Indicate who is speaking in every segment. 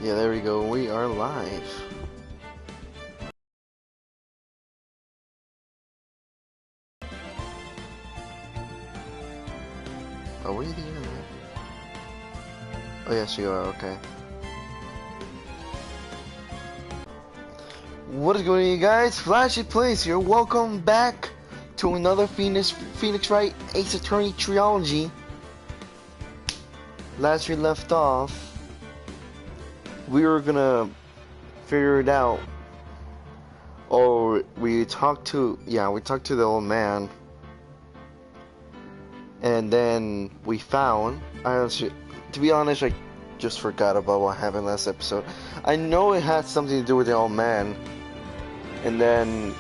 Speaker 1: Yeah, there we go. We are live. Are we the internet? Oh, yes, you are. Okay. What is going on, you guys? Flashy Place here. Welcome back to another Phoenix Wright Ace Attorney Trilogy. Last we left off, we were gonna figure it out. Or we talked to the old man. And then we found, to be honest, I just forgot about what happened last episode. I know it had something to do with the old man. And then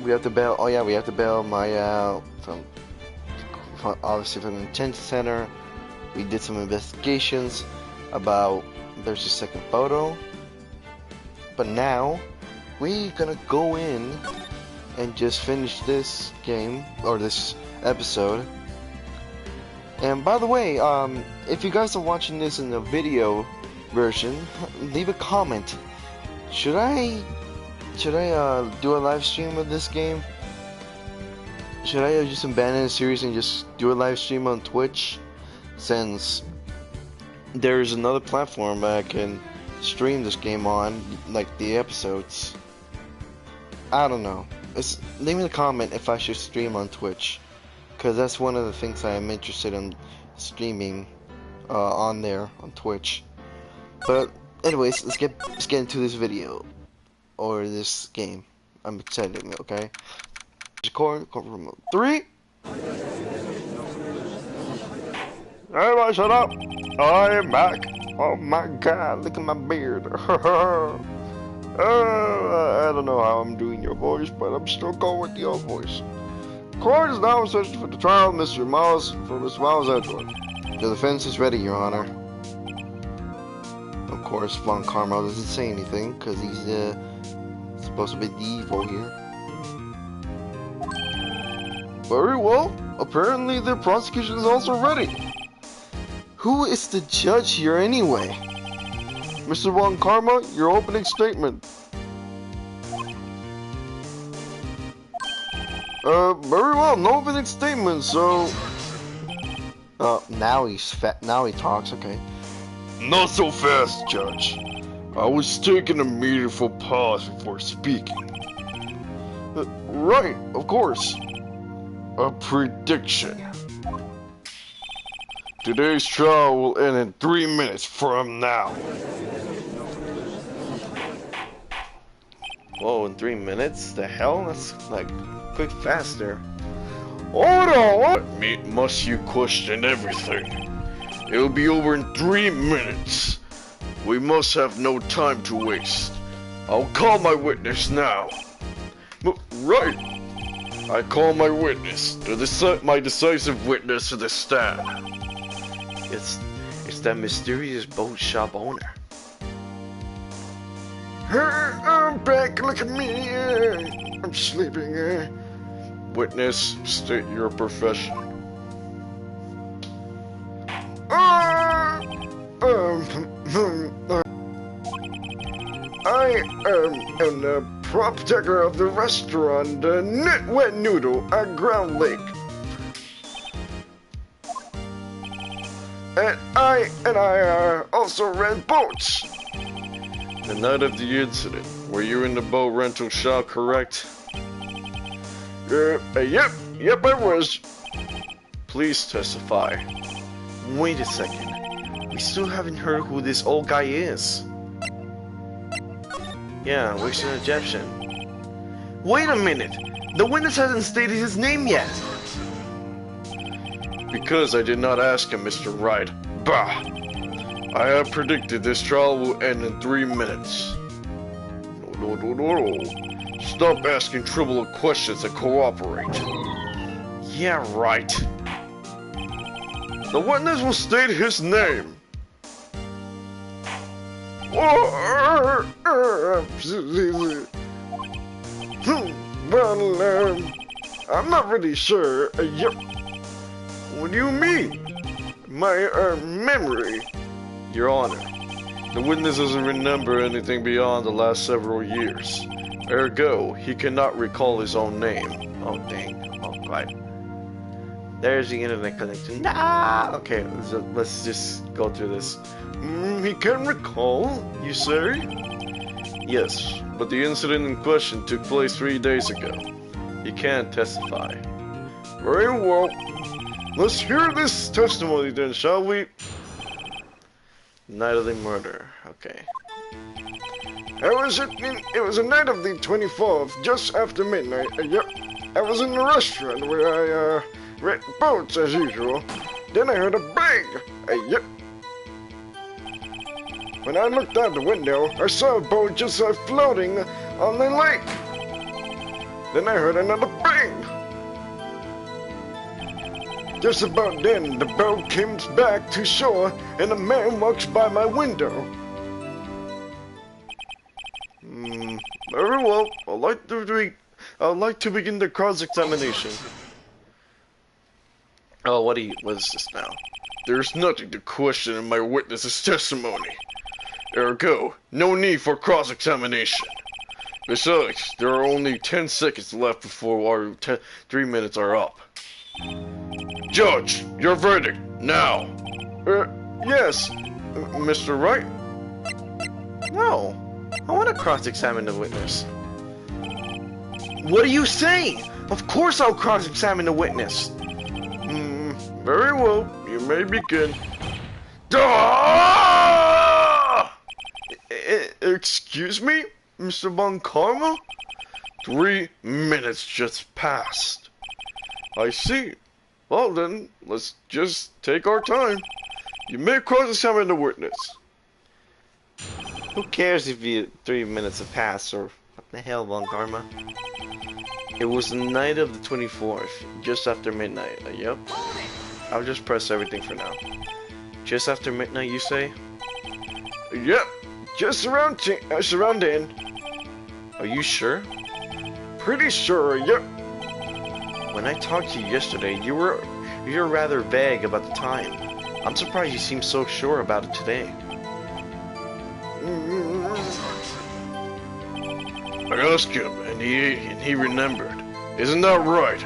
Speaker 1: we have to bail, we have to bail Maya out from obviously from the detention center. We did some investigations about, there's a second photo. But now, we're gonna go in and just finish this game, or this episode. And by the way, if you guys are watching this in the video version, leave a comment. Should I do a live stream of this game? Should I just abandon the series and just do a live stream on Twitch? Since there's another platform that I can stream this game on, like the episodes. I don't know. Leave me a comment if I should stream on Twitch. Because that's one of the things I'm interested in streaming on there on Twitch. But anyways, let's get into this video or this game. I'm excited, okay? Record remote 3. Everybody, shut up! I am back. Oh my God! Look at my beard. I don't know how I'm doing your voice, but I'm still going with your voice. Court is now searching for the trial of Mr. Miles Edward. The defense is ready, Your Honor. Of course, Von Carmel doesn't say anything because he's supposed to be the evil here. Very well. Apparently, the prosecution is also ready. Who is the judge here anyway? Mr. Von Carmel, your opening statement. Very well, no opening statement, so... now he's fat, now he talks, okay. Not so fast, Judge. I was taking a meaningful pause before speaking. Right, of course. A prediction. Today's trial will end in 3 minutes from now. Whoa, in 3 minutes? The hell? That's like... quick, faster. Hold on, what? Must you question everything? It'll be over in 3 minutes. We must have no time to waste. I'll call my witness now. Right. I call my witness, my decisive witness to the stand. It's that mysterious boat shop owner. I'm back, look at me. I'm sleeping. Witness, state your profession. I am the proprietor of the restaurant, Wet Noodle at Ground Lake. And I also rent boats. The night of the incident, were you in the boat rental shop, correct? Yep, I was. Please testify. Wait a second. We still haven't heard who this old guy is. Yeah, where's an objection? Wait a minute! The witness hasn't stated his name yet! Because I did not ask him, Mr. Wright. Bah! I have predicted this trial will end in 3 minutes. No. Stop asking trivial questions and cooperate. Yeah, right. The witness will state his name. Well, I'm not really sure. What do you mean? My memory. Your Honor, The witness doesn't remember anything beyond the last several years. Ergo, he cannot recall his own name. Oh, dang. Oh, right. There's the internet connection. Nah! Okay, so let's just go through this. He can recall, you say? Yes, but the incident in question took place 3 days ago. He can't testify. Very well. Let's hear this testimony then, shall we? Night of the murder. Okay.
Speaker 2: It was a night of the 24th, just after midnight. Yep. I was in the restaurant where I read boats as usual. Then I heard a bang. Yep. When I looked out the window, I saw a boat just floating on the lake. Then I heard another bang. Just about then, the boat came back to shore, and a man walks by my window.
Speaker 1: Very well. I'd like to begin the cross-examination. Oh, what is this now? There's nothing to question in my witness's testimony. Ergo, no need for cross-examination. Besides, there are only 10 seconds left before our 3 minutes are up. Judge, your verdict, now.
Speaker 2: Yes,
Speaker 1: Mr. Wright? No, I want to cross-examine the witness. What are you saying? Of course I'll cross-examine the witness.
Speaker 2: Very well, you may begin.
Speaker 1: Excuse me, Mr. Von Karma? 3 minutes just passed. I see. Well then, let's just take our time. You may cross-examine the witness. Who cares if 3 minutes have passed, or what the hell, Von Karma? It was the night of the 24th, just after midnight. Yep. I'll just press everything for now. Just after midnight, you say?
Speaker 2: Yep. Just around 10.
Speaker 1: Are you sure?
Speaker 2: Pretty sure, yep.
Speaker 1: When I talked to you yesterday, you were rather vague about the time. I'm surprised you seem so sure about it today.
Speaker 2: I asked him, and he remembered. Isn't that right?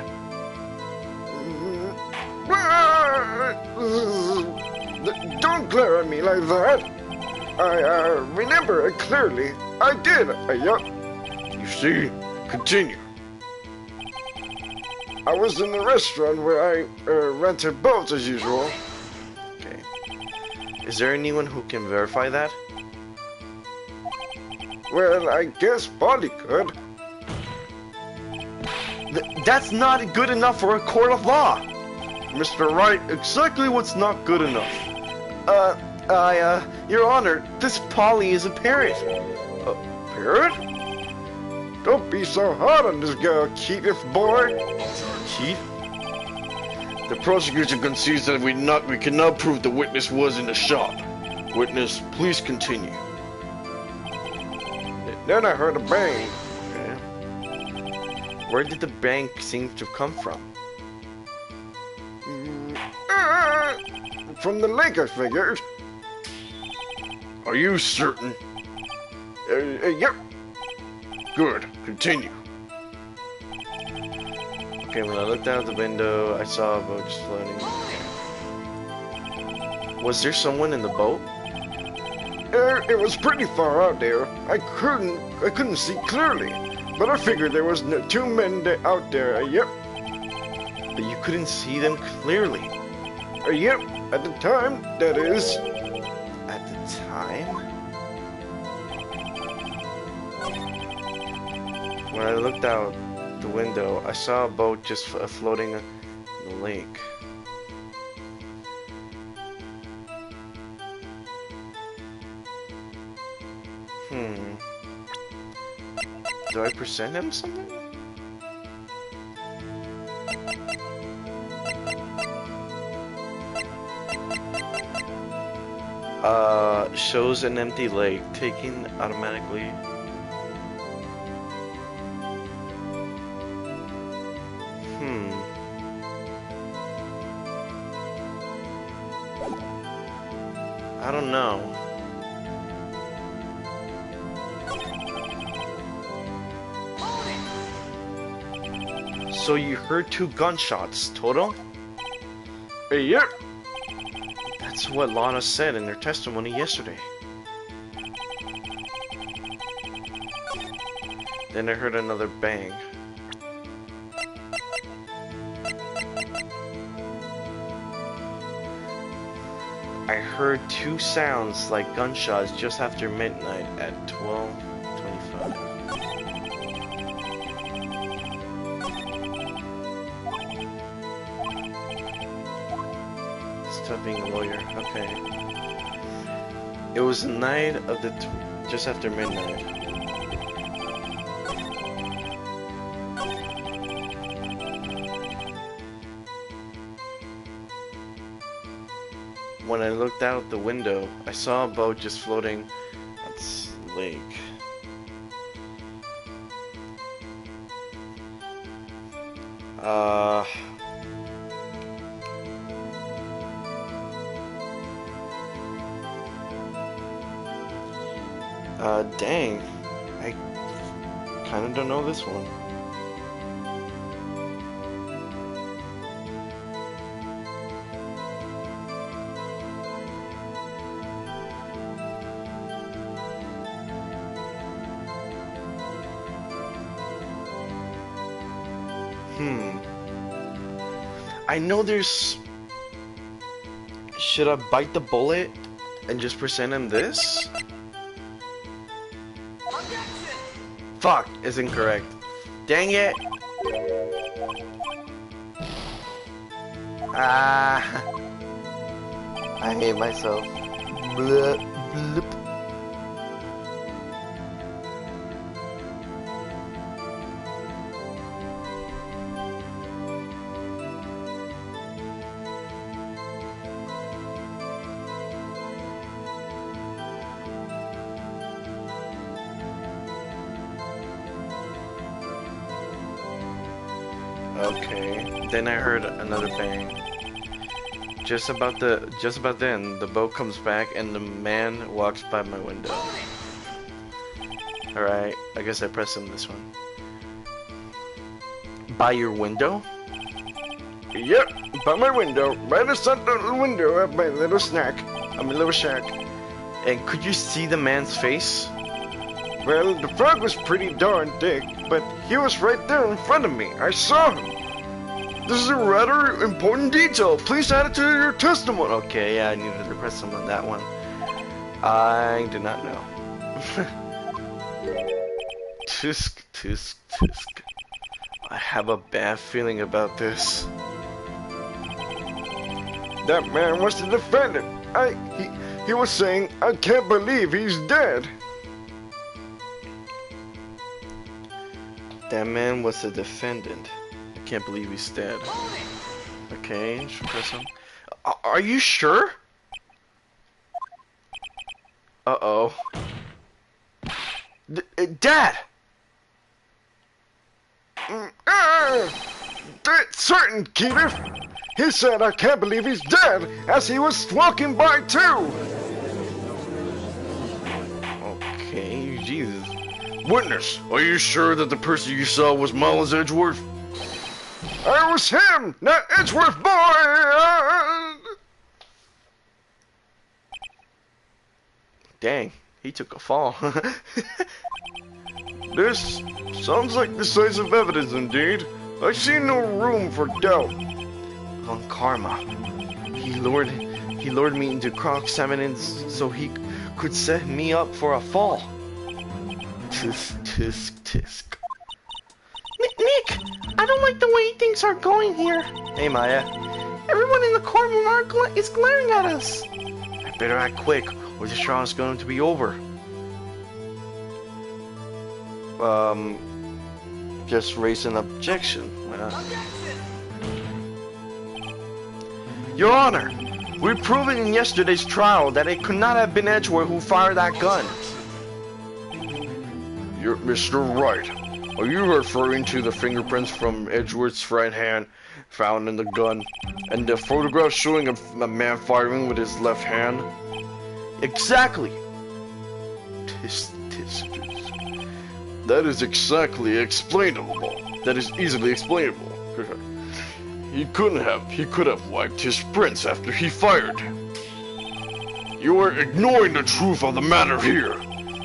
Speaker 2: Don't glare at me like that. I remember it clearly. I did. Yup. You see? Continue. I was in the restaurant where I rented boats as usual.
Speaker 1: Okay. Is there anyone who can verify that?
Speaker 2: Well, I guess Polly could.
Speaker 1: That's not good enough for a court of law.
Speaker 2: Mr. Wright, exactly what's not good enough?
Speaker 1: Your Honor, this Polly is a parrot.
Speaker 2: A parrot? Don't be so hard on this girl, Keith boy.
Speaker 1: Keith?
Speaker 2: The prosecution concedes that we cannot prove the witness was in the shop. Witness, please continue. Then I heard a bang.
Speaker 1: Okay. Where did the bang seem to come from?
Speaker 2: From the lake, I figured. Are you certain? Yep. Good. Continue.
Speaker 1: Okay, when I looked out the window, I saw a boat just floating. Was there someone in the boat?
Speaker 2: It was pretty far out there. I couldn't see clearly, but I figured there was 2 men out there. Yep.
Speaker 1: But you couldn't see them clearly.
Speaker 2: Yep. At the time, that is.
Speaker 1: At the time? When I looked out the window, I saw a boat just floating in the lake. Do I present him something? Shows an empty lake, taken automatically. I don't know. So you heard 2 gunshots total?
Speaker 2: Yep.
Speaker 1: That's what Lana said in her testimony yesterday. Then I heard another bang. I heard 2 sounds like gunshots just after midnight at 12:25. Stop being a lawyer. Okay. It was the night of the just after midnight. When I looked out the window, I saw a boat just floating on the lake. Dang. I kinda don't know this one. I know there's... Should I bite the bullet and just present him this? Fuck, is incorrect. Dang it! Ah, I hate myself. Blip, blip. Okay, then I heard another bang. Just about then, the boat comes back and the man walks by my window. Alright, I guess I pressed him this one. By your window?
Speaker 2: Yep, by my window, right outside the window of my little snack. My little shack.
Speaker 1: And could you see the man's face?
Speaker 2: Well, the frog was pretty darn thick, but he was right there in front of me. I saw him. This is a rather important detail. Please add it to your testimony.
Speaker 1: Okay, yeah, I needed to press him on that one. I do not know. Tisk, tisk, tisk. I have a bad feeling about this.
Speaker 2: That man was the defendant. He was saying, I can't believe he's dead.
Speaker 1: That man was the defendant. I can't believe he's dead. Okay, should press him. Are you sure? Uh-oh. Dad!
Speaker 2: That's certain, Keeter. He said, I can't believe he's dead, as he was walking by too.
Speaker 1: Okay, Jesus.
Speaker 2: Witness, are you sure that the person you saw was Miles Edgeworth? I was him, not Edgeworth, boy!
Speaker 1: Dang, he took a fall.
Speaker 2: This sounds like decisive evidence indeed. I see no room for doubt.
Speaker 1: On karma. He lured me into Croc's evidence so he could set me up for a fall. Tisk, tisk, tisk. Nick! I don't like the way things are going here. Hey, Maya. Everyone in the courtroom is glaring at us. I better act quick, or this trial is going to be over. Just raise an objection. Your Honor, we proved in yesterday's trial that it could not have been Edgeworth who fired that gun.
Speaker 2: You're Mr. Wright. Are you referring to the fingerprints from Edgeworth's right hand found in the gun, and the photograph showing a man firing with his left hand?
Speaker 1: Exactly. Tisk, tisk, tisk.
Speaker 2: That is exactly explainable. That is easily explainable. He could have wiped his prints after he fired. You are ignoring the truth of the matter here.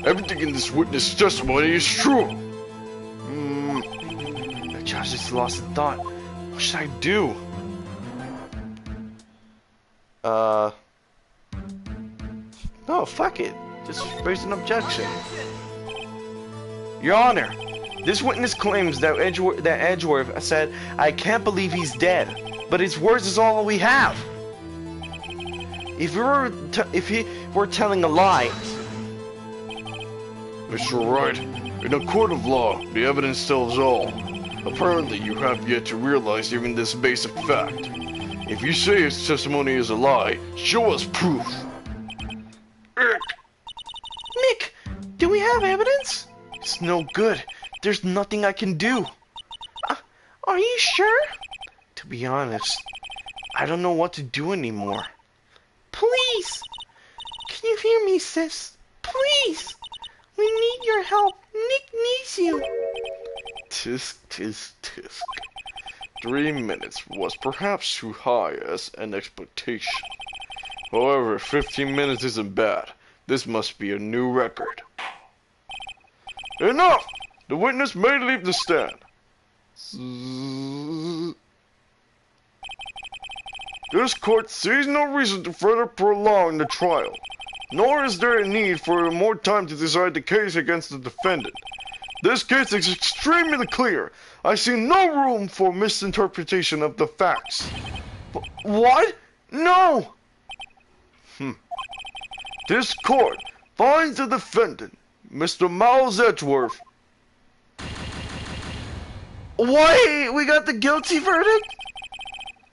Speaker 2: Everything in this witness testimony is true.
Speaker 1: Josh just lost a thought. What should I do? No, fuck it. Just raise an objection. Your Honor, this witness claims that Edgeworth said, "I can't believe he's dead," but his words is all we have. If he were telling a lie,
Speaker 2: Mr. Wright, in a court of law, the evidence tells all. Apparently, you have yet to realize even this basic fact. If you say his testimony is a lie, show us proof.
Speaker 1: Nick, do we have evidence? It's no good. There's nothing I can do. Are you sure? To be honest, I don't know what to do anymore. Please! Can you hear me, sis? Please! We need your help. Nick needs you.
Speaker 2: Tisk, tisk, tisk. 3 minutes was perhaps too high as an expectation. However, 15 minutes isn't bad. This must be a new record. Enough! The witness may leave the stand. This court sees no reason to further prolong the trial, nor is there a need for more time to decide the case against the defendant. This case is extremely clear. I see no room for misinterpretation of the facts.
Speaker 1: What? No!
Speaker 2: This court finds the defendant, Mr. Miles Edgeworth.
Speaker 1: Wait, we got the guilty verdict?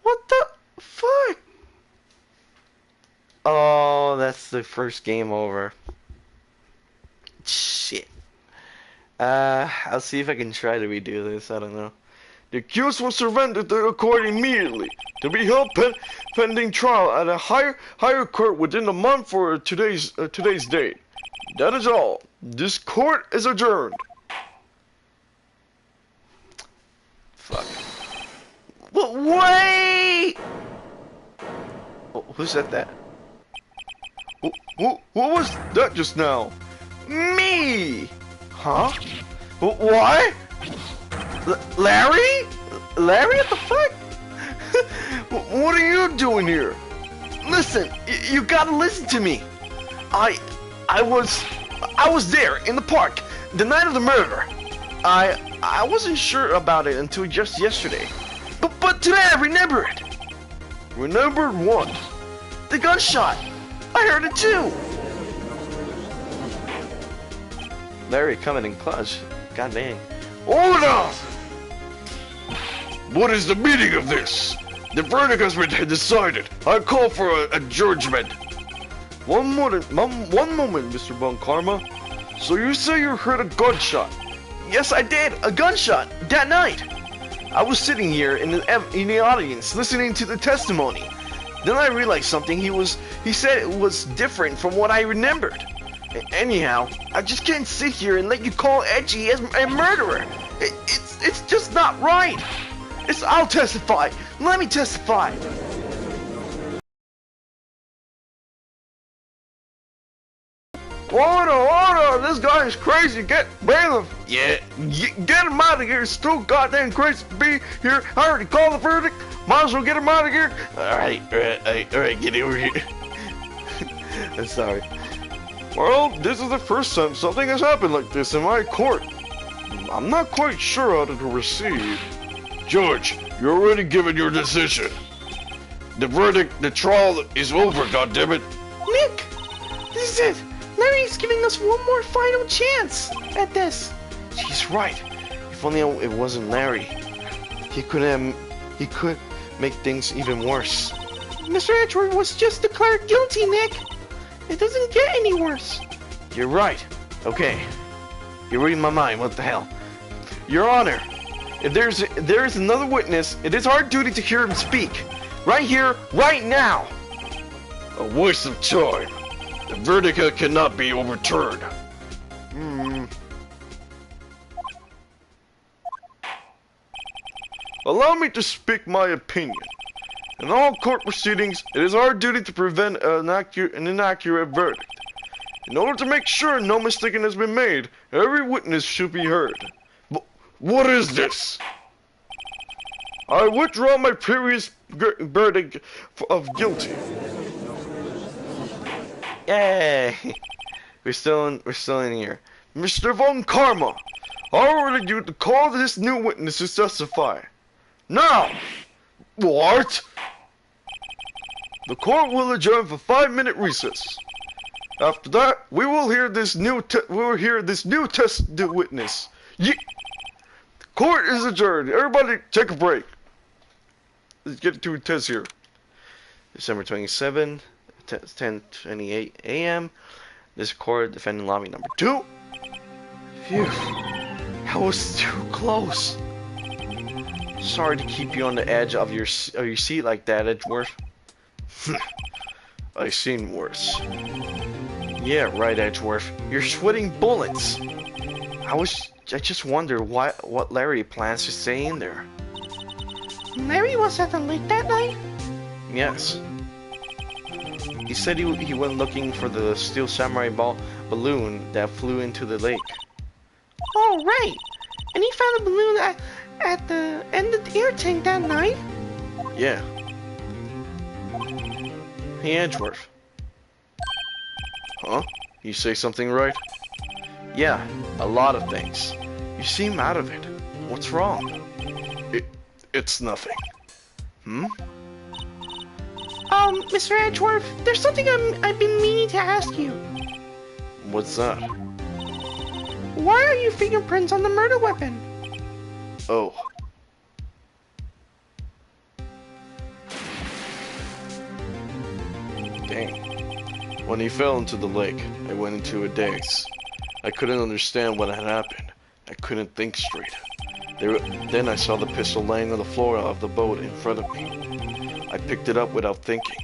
Speaker 1: What the fuck? Oh, that's the first game over. Shit. I'll see if I can try to redo this. I don't know.
Speaker 2: The accused was surrendered to the court immediately, to be held pending trial at a higher court within a month for today's date. That is all. This court is adjourned.
Speaker 1: Fuck. Wait! Oh, who said that?
Speaker 2: What was that just now?
Speaker 1: Me! Huh? What? Larry? Larry, what the fuck?
Speaker 2: What are you doing here?
Speaker 1: Listen, you gotta listen to me. I was there in the park the night of the murder. I wasn't sure about it until just yesterday. But today I remember it.
Speaker 2: Remembered what?
Speaker 1: The gunshot. I heard it too. Larry coming in clutch. God dang.
Speaker 2: Hold on! What is the meaning of this? The verdict has been decided. I call for a judgment. One moment, Mr. Von Karma. So you say you heard a gunshot?
Speaker 1: Yes, I did. A gunshot that night. I was sitting here in the audience listening to the testimony. Then I realized something. He said it was different from what I remembered. Anyhow, I just can't sit here and let you call Edgy as a murderer. It's just not right. I'll testify. Let me testify.
Speaker 2: Hold on, this guy is crazy. Get bailiff.
Speaker 1: Yeah.
Speaker 2: Get him out of here. It's still goddamn crazy to be here. I already called the verdict. Might as well get him out of here.
Speaker 1: Alright, get over here. I'm sorry.
Speaker 2: Well, this is the first time something has happened like this in my court. I'm not quite sure how to proceed. George, you already given your decision. The verdict, the trial is over, goddammit.
Speaker 1: Nick, this is it. Larry's giving us one more final chance at this. She's right. If only it wasn't Larry. He could make things even worse. Mr. Edgeworth was just declared guilty, Nick. It doesn't get any worse. You're right. Okay. You're reading my mind. What the hell? Your Honor, if there is another witness, it is our duty to hear him speak. Right here, right now.
Speaker 2: A waste of time. The verdict cannot be overturned. Allow me to speak my opinion. In all court proceedings, it is our duty to prevent an inaccurate verdict. In order to make sure no mistake has been made, every witness should be heard. What is this? I withdraw my previous verdict of guilty.
Speaker 1: Yay! We're still in here.
Speaker 2: Mr. Von Karma, I order you to call this new witness to testify. Now! What? The court will adjourn for 5-minute recess. After that, we will hear this new test witness. The court is adjourned. Everybody, take a break. Let's get to a test here.
Speaker 1: December 27, 10:28 a.m. This court, defendant lobby number 2. Phew. That was too close. Sorry to keep you on the edge of your seat like that, Edgeworth.
Speaker 2: I seen worse.
Speaker 1: Yeah, right, Edgeworth. You're sweating bullets. I just wonder what Larry plans to say in there.
Speaker 3: Larry was at the lake that night?
Speaker 1: Yes. He said he went looking for the steel samurai balloon that flew into the lake.
Speaker 3: Oh, right. And he found a balloon at the end of the air tank that night?
Speaker 1: Yeah. Hey, Edgeworth.
Speaker 2: Huh? You say something right?
Speaker 1: Yeah, a lot of things. You seem out of it. What's wrong?
Speaker 2: It's nothing.
Speaker 3: Mr. Edgeworth, there's something I've been meaning to ask you.
Speaker 1: What's that?
Speaker 3: Why are your fingerprints on the murder weapon?
Speaker 2: Oh.
Speaker 1: Dang.
Speaker 2: When he fell into the lake, I went into a daze. I couldn't understand what had happened. I couldn't think straight. Then I saw the pistol laying on the floor of the boat in front of me. I picked it up without thinking.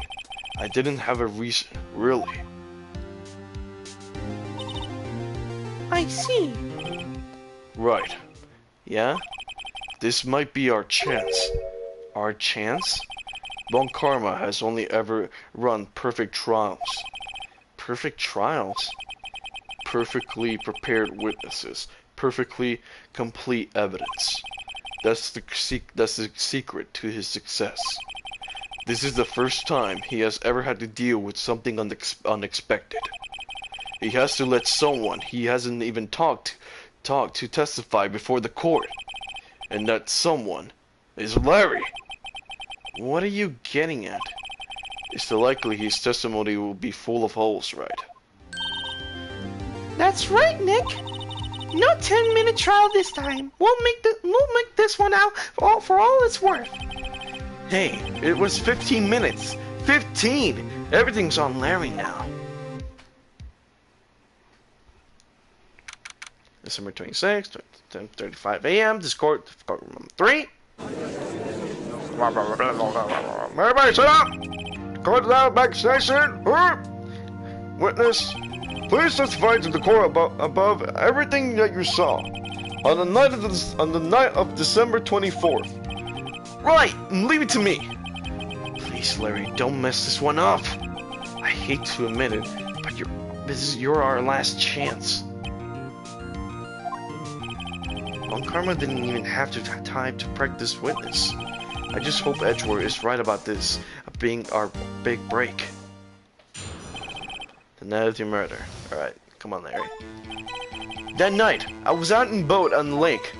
Speaker 2: I didn't have a reason, really.
Speaker 3: I see.
Speaker 2: Right.
Speaker 1: Yeah?
Speaker 2: This might be our chance.
Speaker 1: Our chance?
Speaker 2: Von Karma has only ever run perfect trials.
Speaker 1: Perfect trials?
Speaker 2: Perfectly prepared witnesses. Perfectly complete evidence. That's the secret to his success. This is the first time he has ever had to deal with something unexpected. He has to let someone he hasn't even talked to testify before the court. And that someone is Larry.
Speaker 1: What are you getting at?
Speaker 2: It's likely his testimony will be full of holes, right?
Speaker 3: That's right, Nick. No 10-minute trial this time. We'll make this one out for all it's worth.
Speaker 1: Hey, it was 15 minutes. 15! Everything's on Larry now. December 26th, 10:35 a.m. This court room 3.
Speaker 2: Everybody sit up! Court is now back session. Witness, please testify to the court above everything that you saw on the night of December 24th.
Speaker 1: Right, leave it to me. Please, Larry, don't mess this one up. I hate to admit it, but you're our last chance. Von Karma didn't even have to time to prep this witness. I just hope Edgeworth is right about this being our big break. The night of the murder. Alright, come on, Larry. That night, I was out in boat on the lake.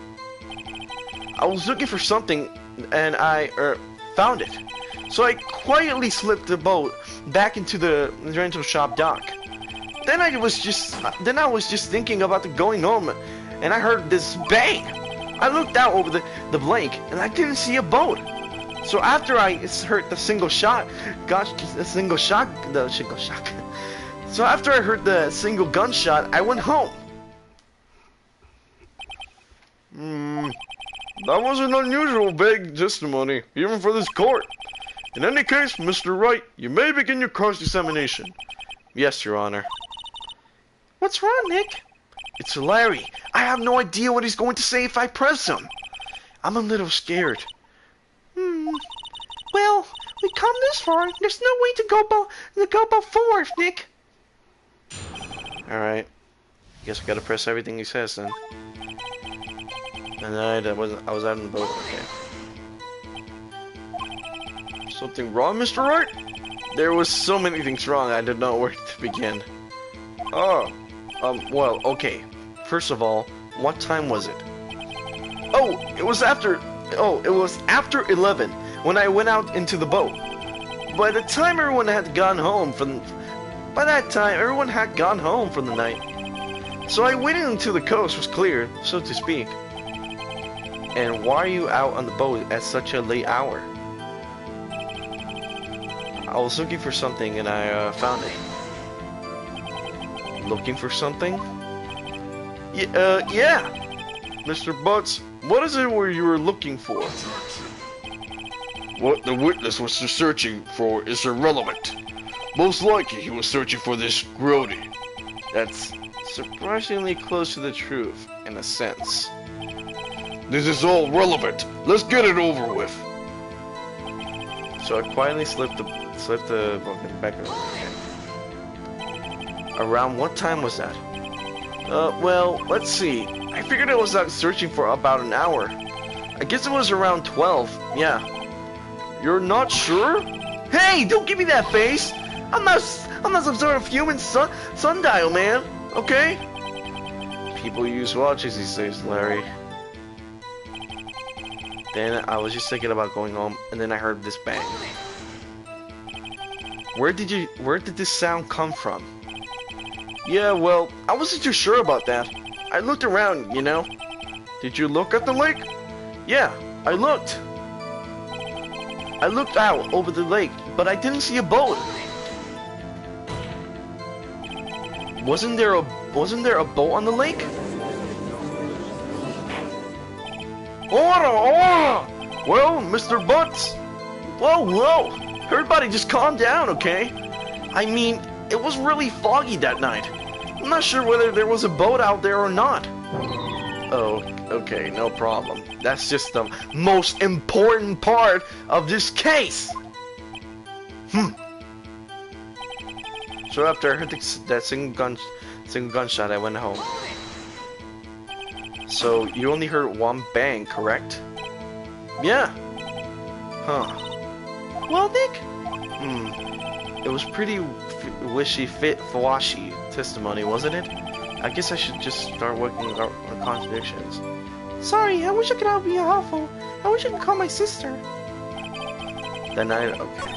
Speaker 1: I was looking for something and I found it. So I quietly slipped the boat back into the rental shop dock. Then I was just thinking about going home and I heard this bang. I looked out over the lake and I didn't see a boat. So after I heard the single shot. So after I heard the single gunshot, I went home.
Speaker 2: That was an unusual vague testimony, even for this court. In any case, Mr. Wright, you may begin your cross-examination.
Speaker 1: Yes, Your Honor.
Speaker 3: What's wrong, Nick?
Speaker 1: It's Larry. I have no idea what he's going to say if I press him. I'm a little scared.
Speaker 3: Well, we come this far. There's no way to go about forth, Nick.
Speaker 1: Alright. Guess I gotta press everything he says then. And I was out on the boat. Okay.
Speaker 2: Something wrong, Mr. Wright?
Speaker 1: There was so many things wrong, I didn't know where to begin.
Speaker 2: Ah,
Speaker 1: Well, okay. First of all, what time was it?
Speaker 2: it was after
Speaker 1: 11 when I went out into the boat. By that time everyone had gone home from the night. So I waited until the coast was clear, so to speak. And why are you out on the boat at such a late hour? I was looking for something and I found it. Looking for something?
Speaker 2: yeah. Mr. Butts, what is it where you were looking for? What the witness was searching for is irrelevant. Most likely he was searching for this grody.
Speaker 1: That's surprisingly close to the truth, in a sense.
Speaker 2: This is all relevant. Let's get it over with.
Speaker 1: So I quietly slipped the book back in. Around what time was that? Well, let's see. I figured I was out searching for about an hour. I guess it was around 12. Yeah.
Speaker 2: You're not sure?
Speaker 1: Hey, don't give me that face. I'm not some sort of human sundial, man. Okay? People use watches these days, Larry. Then I was just thinking about going home, and then I heard this bang. Where did this sound come from?
Speaker 2: Yeah, well, I wasn't too sure about that. I looked around, you know. Did you look at the lake?
Speaker 1: Yeah, I looked. I looked out over the lake, but I didn't see a boat. Wasn't there a boat on the lake?
Speaker 2: Order! Well, Mr. Butts.
Speaker 1: Whoa! Everybody just calm down, okay? I mean, it was really foggy that night. I'm not sure whether there was a boat out there or not. Oh, okay, no problem. That's just the most important part of this case. So after I heard that single gunshot, I went home. So you only heard one bang, correct? Yeah. Huh.
Speaker 3: Well, Nick?
Speaker 1: It was pretty wishy-washy testimony, wasn't it? I guess I should just start working out the contradictions.
Speaker 3: Sorry, I wish I could be helpful. I wish I could call my sister.
Speaker 1: Then okay.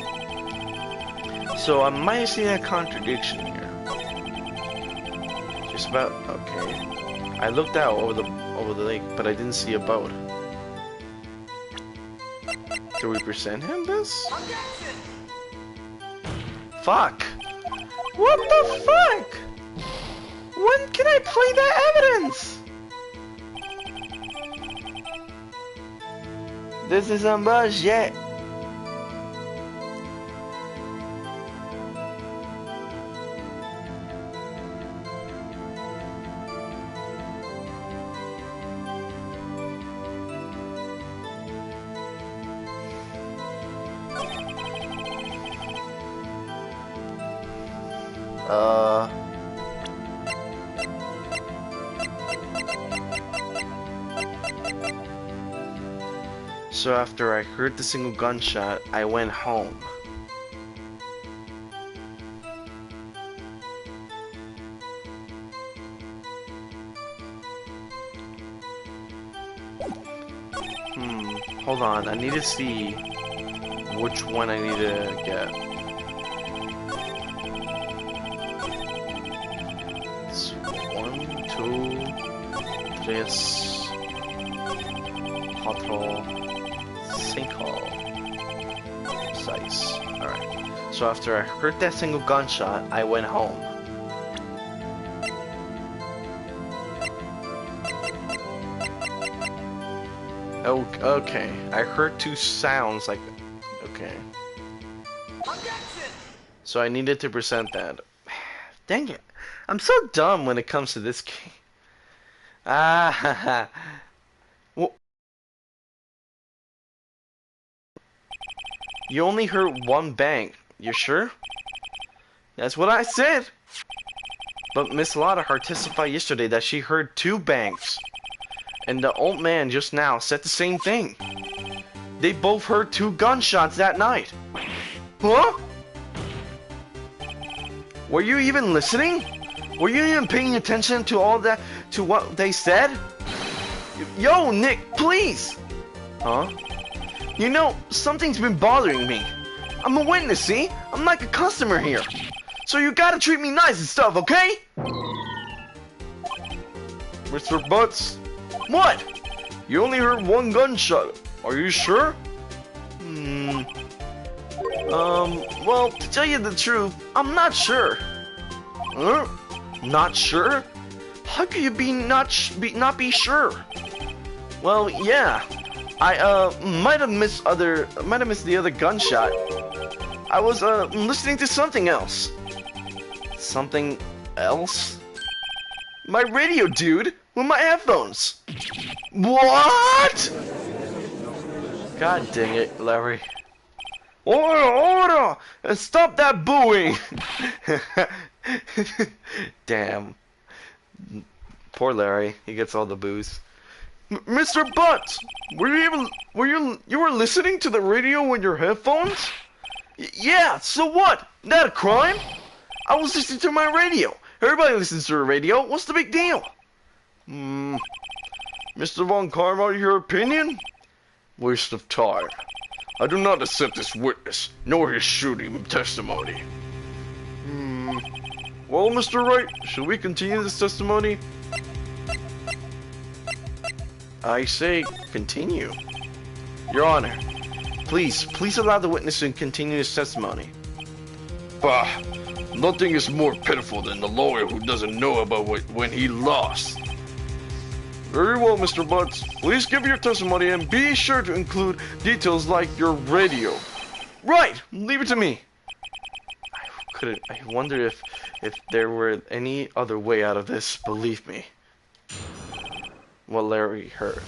Speaker 1: So I might see a contradiction here. Just about, okay. I looked out over the lake, but I didn't see a boat. Do we present him this? Fuck!
Speaker 3: What the fuck? When can I play that evidence?
Speaker 1: This is some bullshit. So after I heard the single gunshot, I went home. Hold on, I need to see which one I need to get. It's 1, 2, 3, 4, 5, 6. Alright. So after I heard that single gunshot, I went home. Oh, okay. I heard two sounds like... Okay. So I needed to present that. Dang it. I'm so dumb when it comes to this game. Ah, well, You only heard one bang. You sure? That's what I said. But Miss Lotahart testified yesterday that she heard 2 bangs. And the old man just now said the same thing. They both heard 2 gunshots that night. Huh? Were you even listening? Were you even paying attention to all that, to what they said? Yo, Nick, please! Huh? You know, something's been bothering me. I'm a witness, see? I'm like a customer here. So you gotta treat me nice and stuff, okay? Mr. Butts? What? You only heard 1 gunshot. Are you sure? Well, to tell you the truth, I'm not sure. Huh? Not sure? How could you not be sure? Well, yeah. I might have missed the other gunshot. I was listening to something else. Something else? My radio, dude, with my headphones. What? God dang it, Larry. Order! And stop that booing! Damn. Poor Larry. He gets all the boos. Mr. Butts, you were listening to the radio with your headphones? Yeah, so what? That a crime? I was listening to my radio. Everybody listens to the radio. What's the big deal? Mr. Von Karma, your opinion? Waste of time. I do not accept this witness, nor his shooting testimony. Well, Mr. Wright, should we continue this testimony? I say continue. Your Honor, please allow the witness to continue his testimony.
Speaker 2: Bah, nothing is more pitiful than the lawyer who doesn't know about when he lost. Very well, Mr. Butts. Please give your testimony and be sure to include details like your radio. Right, leave it to me. I wonder if there were any other way out of this, believe me. What Larry heard.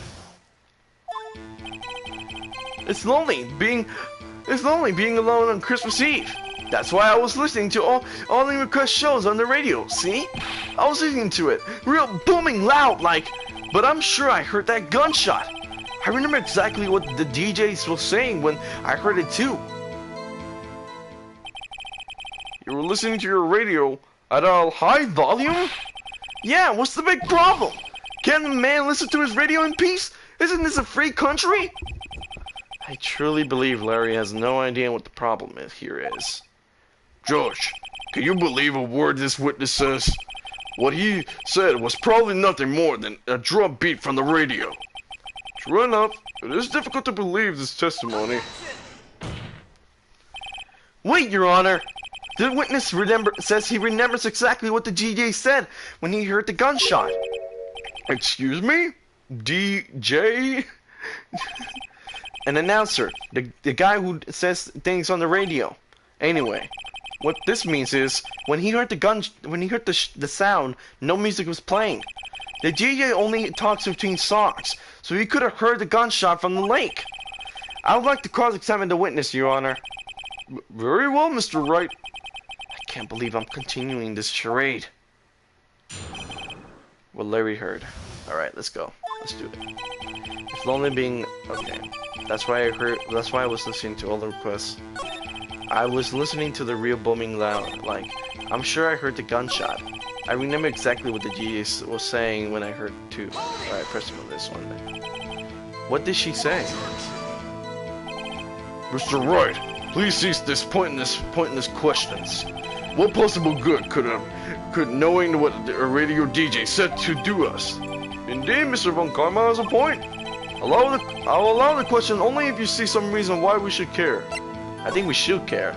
Speaker 2: It's lonely being alone on Christmas Eve. That's why I was listening to all the request shows on the radio, see? I was listening to it, real booming loud like, but I'm sure I heard that gunshot. I remember exactly what the DJs was saying when I heard it too. You were listening to your radio at a high volume? Yeah, what's the big problem? Can't the man listen to his radio in peace? Isn't this a free country? I truly believe Larry has no idea what the problem here is. Judge, can you believe a word this witness says? What he said was probably nothing more than a drum beat from the radio. True enough, it is difficult to believe this testimony.
Speaker 1: Wait, Your Honor! The witness says he remembers exactly what the DJ said when he heard the gunshot.
Speaker 2: Excuse me? DJ?
Speaker 1: An announcer, the guy who says things on the radio. Anyway, what this means is when he heard the sound, no music was playing. The DJ only talks between songs, so he could have heard the gunshot from the lake. I would like to cross-examine the witness, Your Honor.
Speaker 2: Very well, Mr. Wright.
Speaker 1: I can't believe I'm continuing this charade. What Larry heard. Alright, let's go. Let's do it. It's lonely being... Okay. That's why I was listening to all the requests. I was listening to the real booming loud, like, I'm sure I heard the gunshot. I remember exactly what the DJ was saying when I heard two. Alright, first of all, this one then. What did she say?
Speaker 2: Mr. Wright, please cease this pointless questions. What possible good could knowing what a radio DJ said to do us? Indeed, Mr. Von Karma has a point. I'll allow the question only if you see some reason why we should care.
Speaker 1: I think we should care.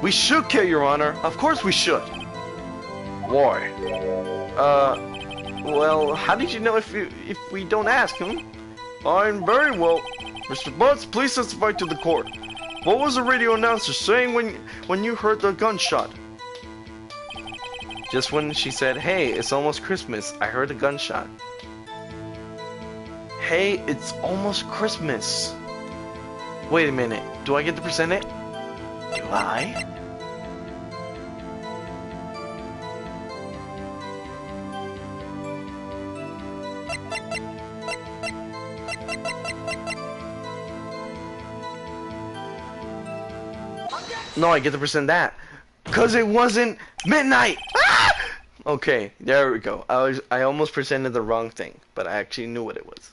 Speaker 1: We should care, Your Honor. Of course we should.
Speaker 2: Why?
Speaker 1: Well, how did you know if we don't ask him?
Speaker 2: Fine, very well. Mr. Butts, please testify to the court. What was the radio announcer saying when you heard the gunshot?
Speaker 1: Just when she said, "Hey, it's almost Christmas," I heard a gunshot. Hey, it's almost Christmas. Wait a minute. Do I get to present it? Do I? No, I get to present that. Cause it wasn't midnight! Ah! Okay, there we go. I almost presented the wrong thing, but I actually knew what it was.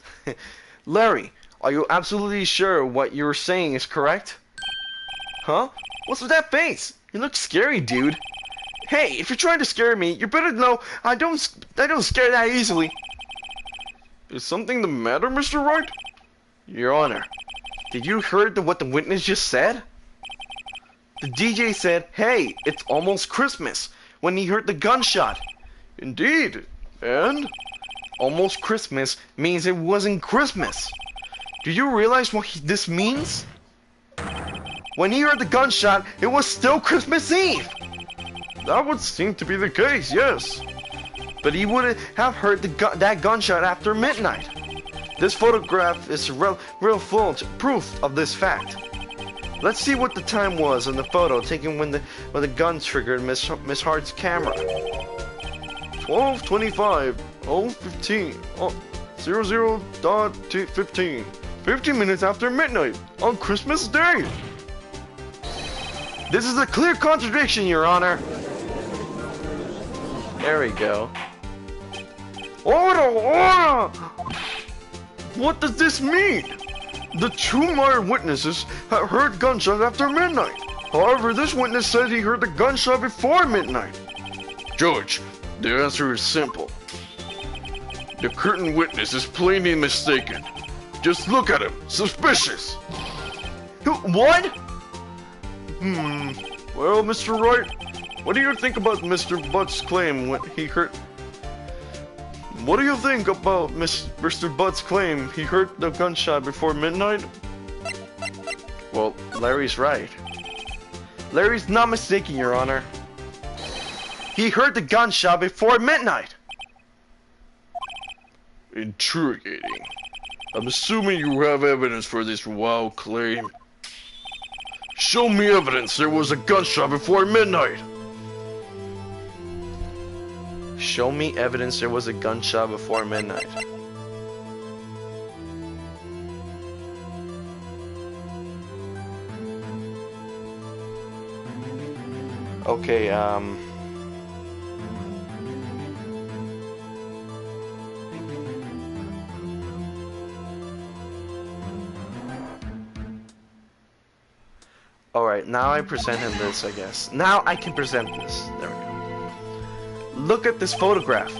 Speaker 1: Larry, are you absolutely sure what you're saying is correct? Huh? What's with that face? You look scary, dude. Hey, if you're trying to scare me, you better know I don't scare that easily.
Speaker 2: Is something the matter, Mr. Wright?
Speaker 1: Your Honor, did you hear what the witness just said? The DJ said, "Hey, it's almost Christmas," when he heard the gunshot.
Speaker 2: Indeed. And?
Speaker 1: Almost Christmas means it wasn't Christmas. Do you realize what this means? When he heard the gunshot, it was still Christmas Eve.
Speaker 2: That would seem to be the case, yes.
Speaker 1: But he wouldn't have heard that gunshot after midnight. This photograph is real full proof of this fact. Let's see what the time was in the photo taken when the gun triggered Miss Hart's camera.
Speaker 2: 12:25, 0:15, 00.15. 15 minutes after midnight on Christmas Day.
Speaker 1: This is a clear contradiction, Your Honor. There we go.
Speaker 2: Order! What does this mean? The two minor witnesses had heard gunshots after midnight. However, this witness said he heard the gunshot before midnight. Judge, the answer is simple. The curtain witness is plainly mistaken. Just look at him. Suspicious.
Speaker 1: What?
Speaker 2: Well, Mr. Wright, what do you think about Mr. Butt's claim when he heard... What do you think about Mr. Butt's claim he heard the gunshot before midnight?
Speaker 1: Well, Larry's right. Larry's not mistaken, Your Honor. He heard the gunshot before midnight.
Speaker 2: Intriguing. I'm assuming you have evidence for this wild claim. Show me evidence there was a gunshot before midnight.
Speaker 1: Show me evidence there was a gunshot before midnight. Okay, Alright, now I present him this, I guess. Now I can present this. There we go. Look at this photograph.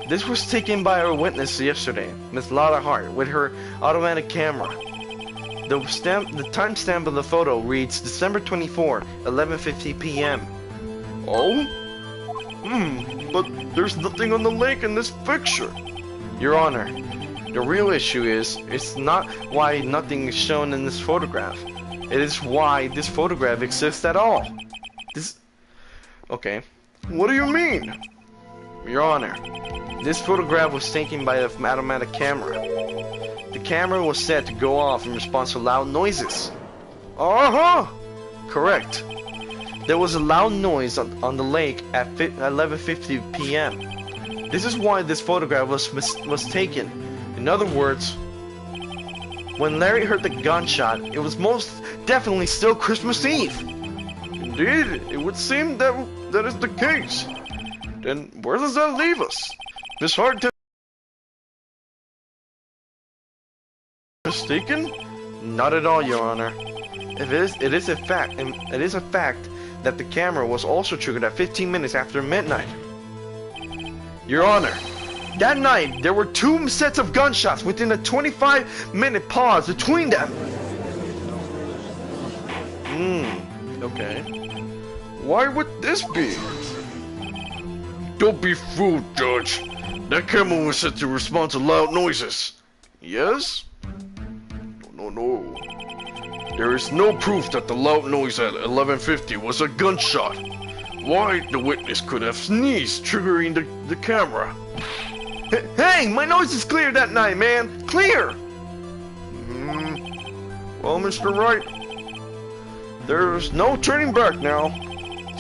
Speaker 1: This was taken by our witness yesterday, Miss Lotta Hart, with her automatic camera. The timestamp of the photo reads December 24, 11:50 p.m.
Speaker 2: Oh? But there's nothing on the lake in this picture.
Speaker 1: Your Honor, the real issue is, it's not why nothing is shown in this photograph. It is why this photograph exists at all. Okay.
Speaker 2: What do you mean?
Speaker 1: Your Honor, this photograph was taken by the automatic camera. The camera was set to go off in response to loud noises.
Speaker 2: Uh-huh!
Speaker 1: Correct. There was a loud noise on the lake at 11:50 p.m. This is why this photograph was taken. In other words, when Larry heard the gunshot, it was most definitely still Christmas Eve.
Speaker 2: Indeed, it would seem that is the case. Then where does that leave us? Miss Hart mistaken?
Speaker 1: Not at all, Your Honor. It is a fact that the camera was also triggered at 15 minutes after midnight. Your Honor, that night there were two sets of gunshots within a 25-minute pause between them.
Speaker 2: Okay. Why would this be? Don't be fooled, Judge. That camera was set to respond to loud noises. Yes? No. There is no proof that the loud noise at 11:50 was a gunshot. Why, the witness could have sneezed, triggering the camera.
Speaker 1: Hey, my nose is clear that night, man. Clear!
Speaker 2: Well, Mr. Wright, there's no turning back now.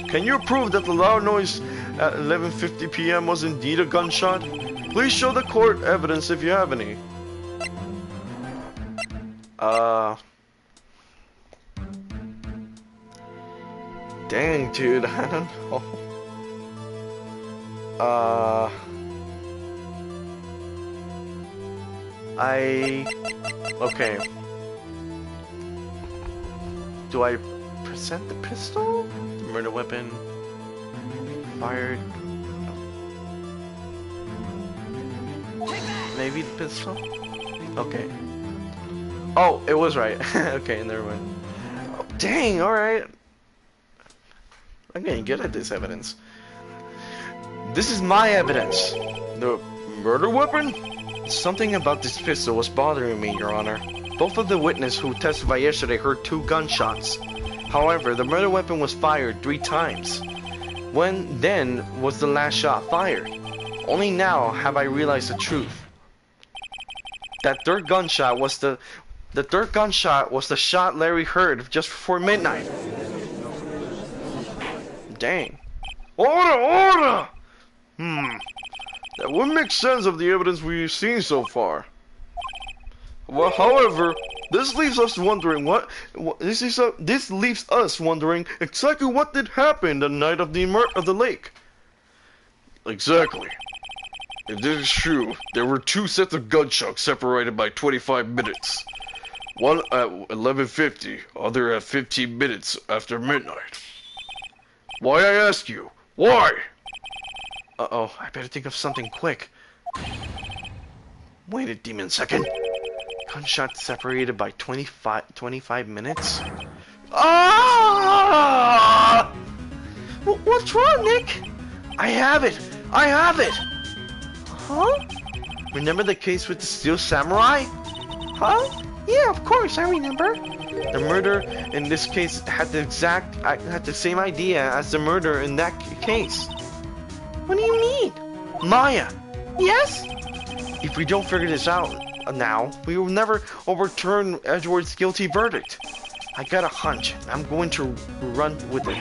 Speaker 2: Can you prove that the loud noise at 11:50 p.m. was indeed a gunshot? Please show the court evidence if you have any. Dang, dude, I don't know. Okay. Do I present the pistol? The murder weapon fired. Maybe the pistol? Okay. Oh, it was right. Okay, never mind. Oh, dang, alright. I'm getting good at this evidence. This is my evidence. The murder weapon? Something about this pistol was bothering me, Your Honor. Both of the witnesses who testified yesterday heard 2 gunshots. However, the murder weapon was fired 3 times. When then was the last shot fired? Only now have I realized the truth. That third gunshot was the shot Larry heard just before midnight. Dang. Order! That would make sense of the evidence we've seen so far. Well, however, this leaves us wondering this leaves us wondering exactly what did happen the night of the lake. Exactly. If this is true, there were 2 sets of gunshots separated by 25 minutes. One at 11:50, other at 15 minutes after midnight. Why, I ask you? Why? Uh-oh, I better think of something quick. Wait a demon second. Gunshot separated by 25 minutes? Ah!
Speaker 3: What's wrong, Nick?
Speaker 2: I have it!
Speaker 3: Huh?
Speaker 2: Remember the case with the Steel Samurai?
Speaker 3: Huh? Yeah, of course, I remember.
Speaker 2: The murder in this case had the same idea as the murder in that case.
Speaker 3: What do you mean?
Speaker 2: Maya!
Speaker 3: Yes?
Speaker 2: If we don't figure this out now, we will never overturn Edgeworth's guilty verdict. I got a hunch. I'm going to run with it.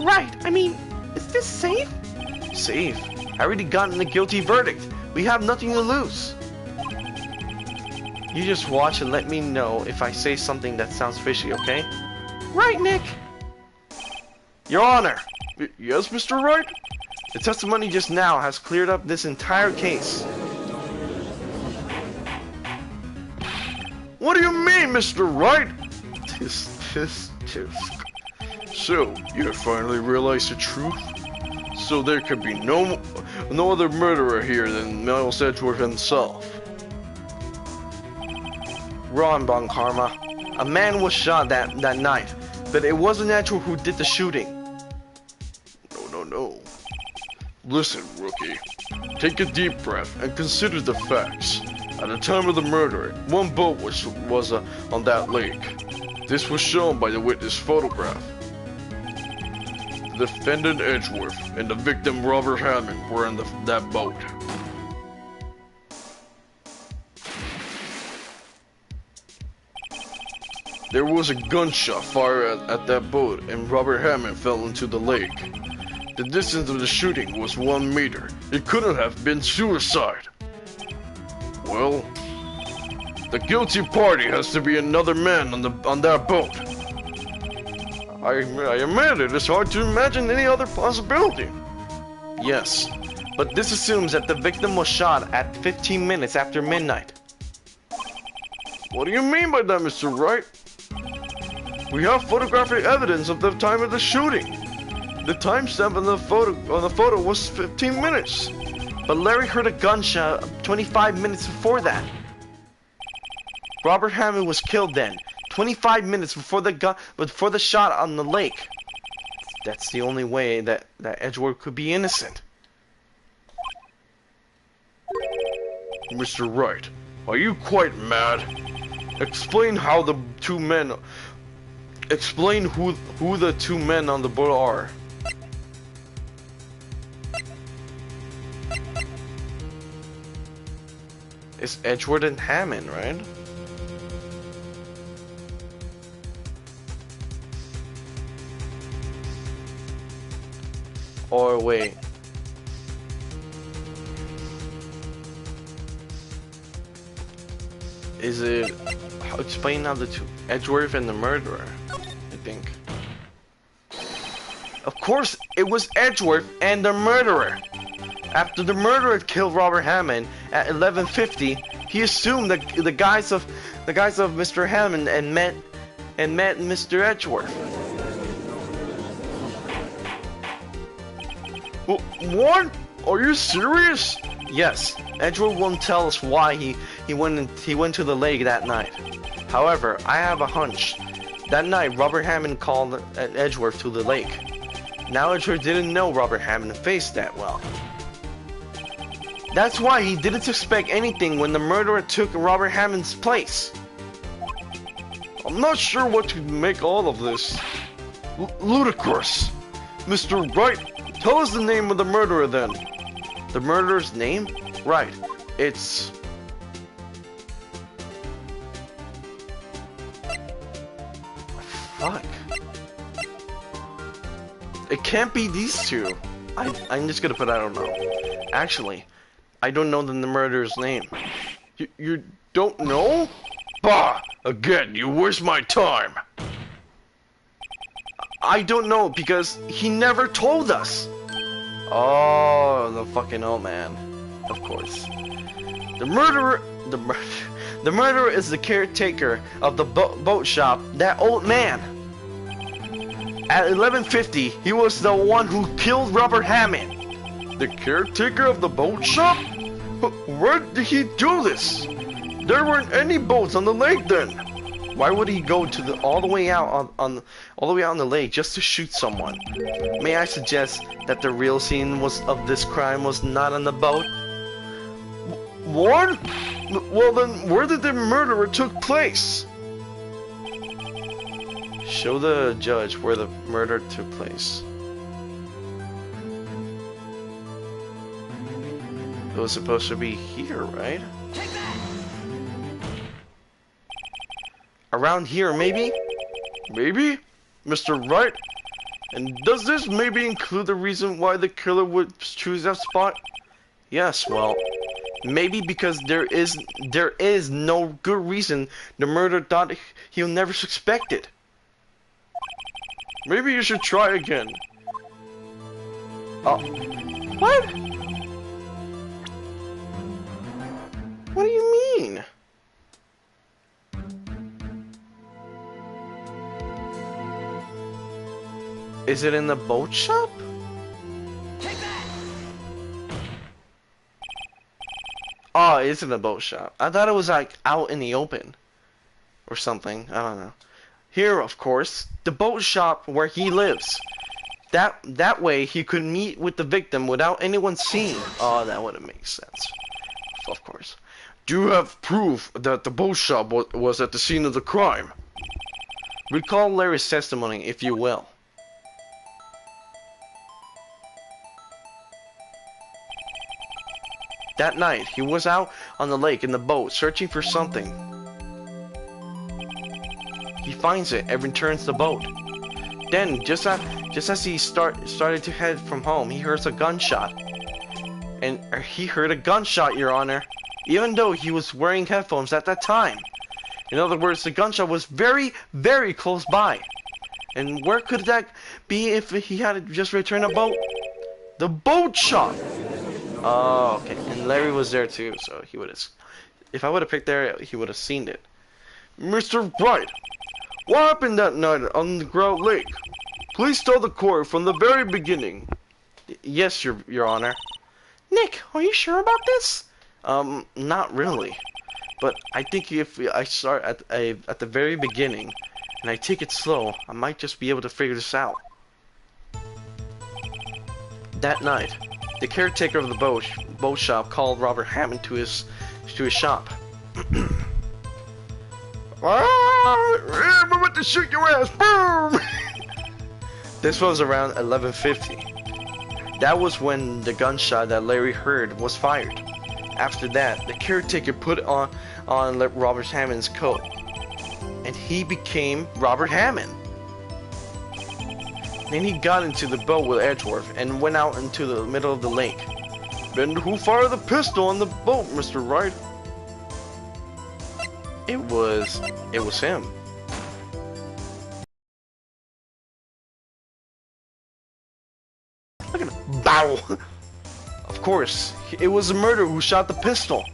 Speaker 3: Right, I mean, is this safe?
Speaker 2: Safe? I already gotten the guilty verdict. We have nothing to lose. You just watch and let me know if I say something that sounds fishy, okay?
Speaker 3: Right, Nick.
Speaker 2: Your Honor! Yes, Mr. Wright? The testimony just now has cleared up this entire case. What do you mean, Mr. Wright? So, you have finally realized the truth? So there could be no other murderer here than Miles Edgeworth himself. Wrong, Bon Karma. A man was shot that night, but it wasn't Edgeworth who did the shooting. No. Listen, rookie. Take a deep breath and consider the facts. At the time of the murder, 1 boat was on that lake. This was shown by the witness photograph. The defendant Edgeworth and the victim Robert Hammond were in that boat. There was a gunshot fired at that boat and Robert Hammond fell into the lake. The distance of the shooting was 1 meter. It couldn't have been suicide. Well, the guilty party has to be another man on that boat. I admit it's hard to imagine any other possibility. Yes, but this assumes that the victim was shot at 15 minutes after midnight. What do you mean by that, Mr. Wright? We have photographic evidence of the time of the shooting. The timestamp on the photo was 15 minutes. But Larry heard a gunshot 25 minutes before that. Robert Hammond was killed then, 25 minutes before the shot on the lake. That's the only way that Edgeworth could be innocent. Mr. Wright, are you quite mad? Explain how the 2 men... Explain who the 2 men on the boat are. It's Edgeworth and Hammond, right?
Speaker 1: Or wait. Is it... Explain now the two. Edgeworth and the murderer, I think. Of course, it was Edgeworth and the murderer. After the murderer killed Robert Hammond at 11:50, he assumed the guise of Mr. Hammond and met Mr. Edgeworth.
Speaker 2: What? Are you serious?
Speaker 1: Yes, Edgeworth won't tell us why he went to the lake that night. However, I have a hunch. That night, Robert Hammond called Edgeworth to the lake. Now Edgeworth didn't know Robert Hammond's face that well. That's why he didn't suspect anything when the murderer took Robert Hammond's place.
Speaker 2: I'm not sure what to make all of this. Ludicrous. Mr. Wright, tell us the name of the murderer then.
Speaker 1: The murderer's name? Right. It's... Fuck. It can't be these two. I'm just gonna put I don't know. Actually, I don't know the murderer's name.
Speaker 2: You don't know? Bah! Again, you waste my time.
Speaker 1: I don't know because he never told us. Oh, the fucking old man. Of course. The murderer is the caretaker of the boat shop, that old man. At 11:50, he was the one who killed Robert Hammond.
Speaker 2: The caretaker of the boat shop? Where did he do this? There weren't any boats on the lake then.
Speaker 1: Why would he go to all the way out on the lake just to shoot someone? May I suggest that the real scene of this crime was not on the boat?
Speaker 2: What? Well then, where did the murderer took place?
Speaker 1: Show the judge where the murder took place. It was supposed to be here, right? Around here, maybe?
Speaker 2: Maybe? Mr. Wright? And does this maybe include the reason why the killer would choose that spot?
Speaker 1: Yes, well, maybe because there is no good reason the murderer thought he'll never suspect it.
Speaker 2: Maybe you should try again.
Speaker 1: Oh. What? What do you mean? Is it in the boat shop? Oh, it's in the boat shop. I thought it was like out in the open or something. I don't know. Here, of course, the boat shop where he lives. That way he could meet with the victim without anyone seeing. Oh, that would make sense. Of course.
Speaker 2: Do you have proof that the boat shop was at the scene of the crime?
Speaker 1: Recall Larry's testimony, if you will. That night, he was out on the lake in the boat, searching for something. He finds it and returns the boat. Then, just as he started to head from home, he hears a gunshot. And he heard a gunshot, Your Honor, even though he was wearing headphones at that time. In other words, the gunshot was very, very close by. And where could that be if he had just returned a boat? The boat shop! Oh, okay. And Larry was there too, so he would have... If I would have picked there, he would have seen it.
Speaker 2: Mr. Wright, what happened that night on the Grout Lake? Please tell the court from the very beginning.
Speaker 1: Yes, Your Honor. Nick, are you sure about this? Not really. But I think if I start at the very beginning, and I take it slow, I might just be able to figure this out. That night, the caretaker of the boat shop called Robert Hammond to his shop.
Speaker 2: I'm about to shoot your ass! Boom!
Speaker 1: This was around 11:50. That was when the gunshot that Larry heard was fired. After that, the caretaker put on Robert Hammond's coat, and he became Robert Hammond. Then he got into the boat with Edgeworth and went out into the middle of the lake.
Speaker 2: Then who fired the pistol on the boat, Mr. Wright?
Speaker 1: It was him. Look at him. Bow! Of course, it was the murderer who shot the pistol.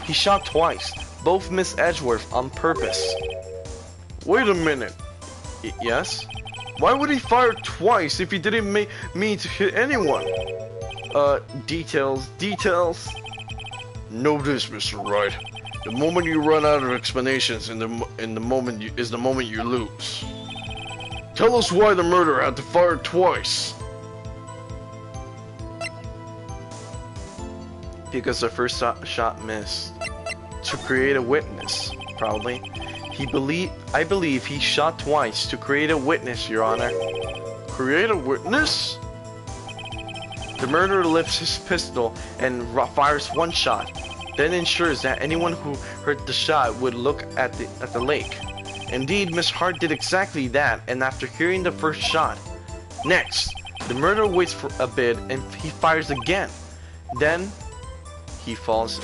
Speaker 1: He shot twice. Both missed Edgeworth on purpose.
Speaker 2: Wait a minute.
Speaker 1: Yes?
Speaker 2: Why would he fire twice if he didn't mean to hit anyone?
Speaker 1: Details.
Speaker 2: Know this, Mr. Wright. The moment you run out of explanations is the moment you lose. Tell us why the murderer had to fire twice.
Speaker 1: Because the first shot missed. To create a witness, probably. I believe he shot twice to create a witness, Your Honor.
Speaker 2: Create a witness?
Speaker 1: The murderer lifts his pistol and fires one shot, then ensures that anyone who heard the shot would look at the lake. Indeed, Miss Hart did exactly that, and after hearing the first shot. Next, the murderer waits for a bit and he fires again. Then, he falls.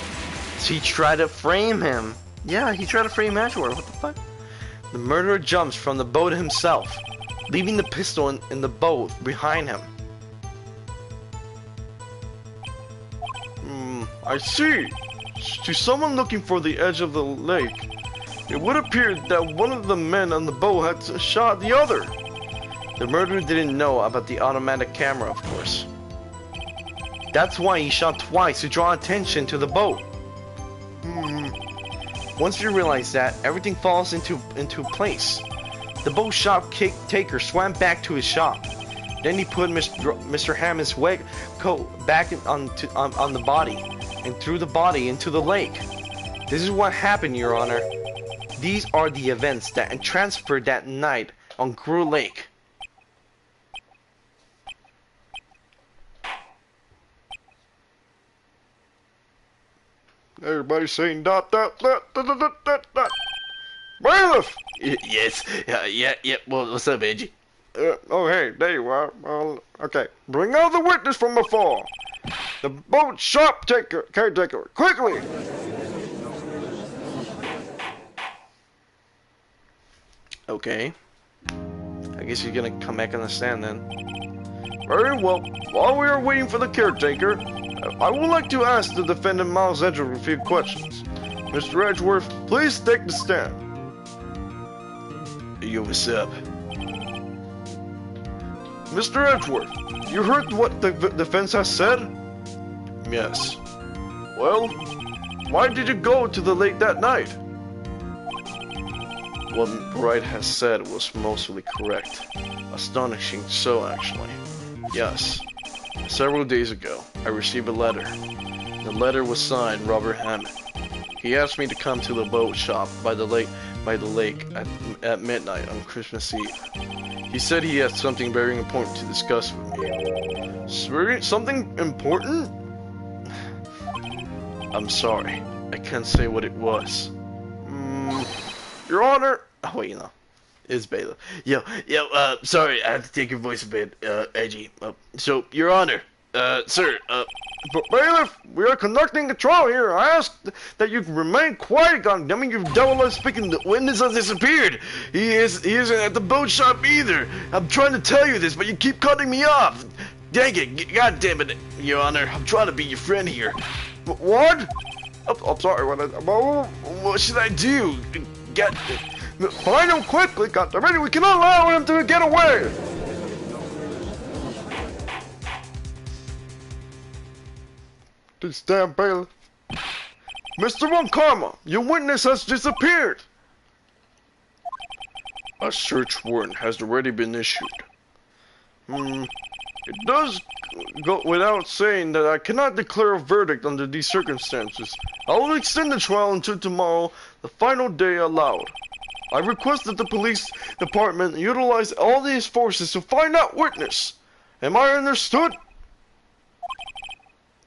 Speaker 1: He tried to frame him. Yeah, he tried to frame Edgeworth. What the fuck? The murderer jumps from the boat himself, leaving the pistol in the boat behind him.
Speaker 2: I see. To someone looking for the edge of the lake, it would appear that one of the men on the boat had shot the other.
Speaker 1: The murderer didn't know about the automatic camera, of course. That's why he shot twice, to draw attention to the boat. Once you realize that, everything falls into place. The boat shop taker swam back to his shop. Then he put Mr. Hammond's wet coat back on the body, and threw the body into the lake. This is what happened, Your Honor. These are the events that transferred that night on Grew Lake.
Speaker 2: Everybody's saying dot. Bailiff!
Speaker 1: Yes, yeah. Well, what's up, Angie?
Speaker 2: Oh, hey, there you are. Okay, bring out the witness from afar. The boat shop caretaker, quickly!
Speaker 1: Okay. I guess you're gonna come back on the stand then.
Speaker 2: Very well. While we are waiting for the caretaker, I would like to ask the defendant Miles Edgeworth a few questions. Mr. Edgeworth, please take the stand.
Speaker 1: Yo, what's up?
Speaker 2: Mr. Edgeworth, you heard what the defense has said?
Speaker 1: Yes.
Speaker 2: Well, why did you go to the lake that night?
Speaker 1: What Wright has said was mostly correct. Astonishing so, actually. Yes. Several days ago, I received a letter. The letter was signed Robert Hammond. He asked me to come to the boat shop by the lake at midnight on Christmas Eve. He said he had something very important to discuss with me.
Speaker 2: Something important?
Speaker 1: I'm sorry. I can't say what it was.
Speaker 2: Your Honor.
Speaker 1: Oh, wait, it's bailiff. Yo, sorry, I have to take your voice a bit, edgy. So, Your Honor, sir,
Speaker 2: But bailiff, we are conducting a trial here. I ask that you remain quiet, goddammit. You've devil speaking. The witness has disappeared. He isn't at the boat shop either. I'm trying to tell you this, but you keep cutting me off. Dang it, god damn it, Your Honor. I'm trying to be your friend here. What? I'm sorry, what should I do? Find him quickly, goddammit. We cannot allow him to get away. Please stand, bailiff. Mr. Von Karma, your witness has disappeared. A search warrant has already been issued. It does go without saying that I cannot declare a verdict under these circumstances. I will extend the trial until tomorrow, the final day allowed. I request that the police department utilize all these forces to find that witness. Am I understood?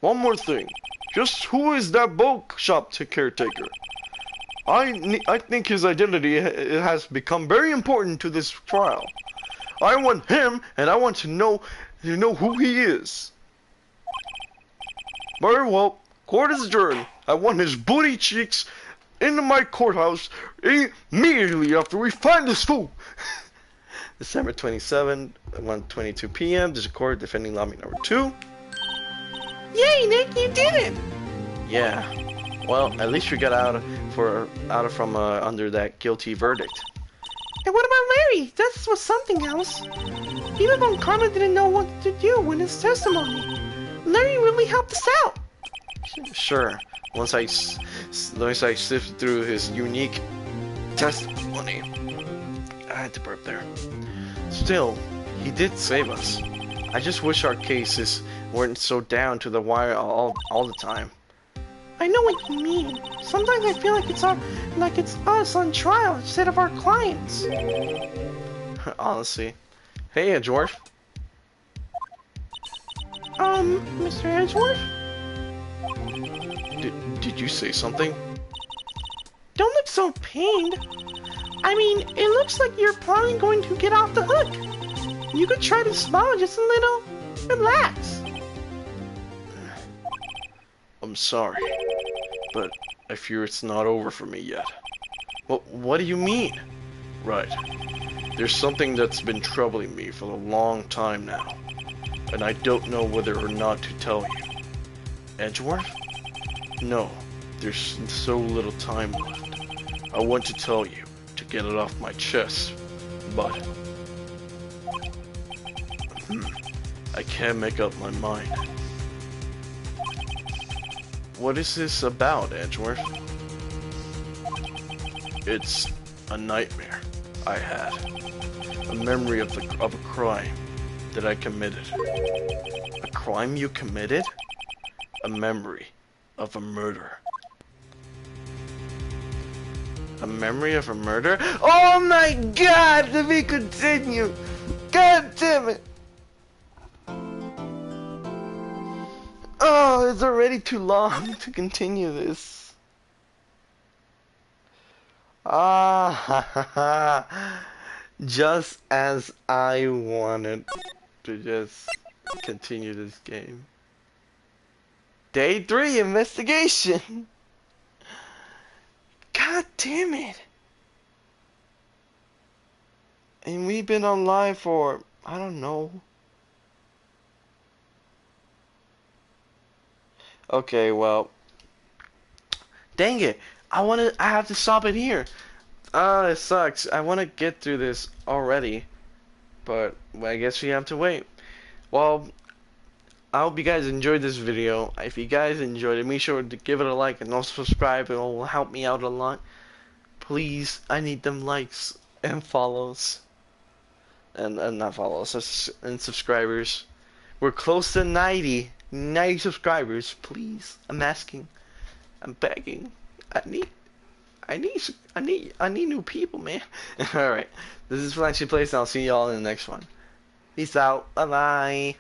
Speaker 2: One more thing. Just who is that boat shop caretaker? I think his identity has become very important to this trial. I want him, and I want to know who he is. Very well. Court is adjourned. I want his booty cheeks into my courthouse immediately after we find this fool. December 27, 1:22 p.m. There's a court defending lobby number 2.
Speaker 3: Yay, Nick, you did it!
Speaker 2: Yeah. Well, at least we got out from under that guilty verdict.
Speaker 3: And what about Larry? That was something else. Even Von Karma didn't know what to do in his testimony. Larry really helped us out.
Speaker 2: Sure. Once I sifted through his unique testimony, I had to burp there. Still, he did save us. I just wish our cases weren't so down to the wire all the time.
Speaker 3: I know what you mean. Sometimes I feel like it's us on trial instead of our clients.
Speaker 2: Honestly. Hey, Edgeworth.
Speaker 3: Mr. Edgeworth?
Speaker 2: Did you say something?
Speaker 3: Don't look so pained. I mean, it looks like you're probably going to get off the hook. You could try to smile just a little. Relax.
Speaker 2: I'm sorry, but I fear it's not over for me yet. Well, what do you mean? Right. There's something that's been troubling me for a long time now, and I don't know whether or not to tell you. Edgeworth? No, there's so little time left. I want to tell you, to get it off my chest, but I can't make up my mind. What is this about, Edgeworth? It's a nightmare I had. A memory of a crime that I committed. A crime you committed? A memory of a murder. A memory of a murder?
Speaker 1: Oh my god, let me continue. God damn it. Oh, it's already too long to continue this. Just as I wanted to just continue this game. Day 3 investigation. God damn it. And we've been on live for, I don't know. Okay, well. Dang it. I have to stop it here. It sucks. I want to get through this already. But I guess we have to wait. Well, I hope you guys enjoyed this video. If you guys enjoyed it, make sure to give it a like and also subscribe. It will help me out a lot. Please, I need them likes and follows. And not follows, and subscribers. We're close to 90 subscribers. Please, I'm asking. I'm begging. I need new people, man. Alright. This is Flashy Place, and I'll see y'all in the next one. Peace out. Bye bye.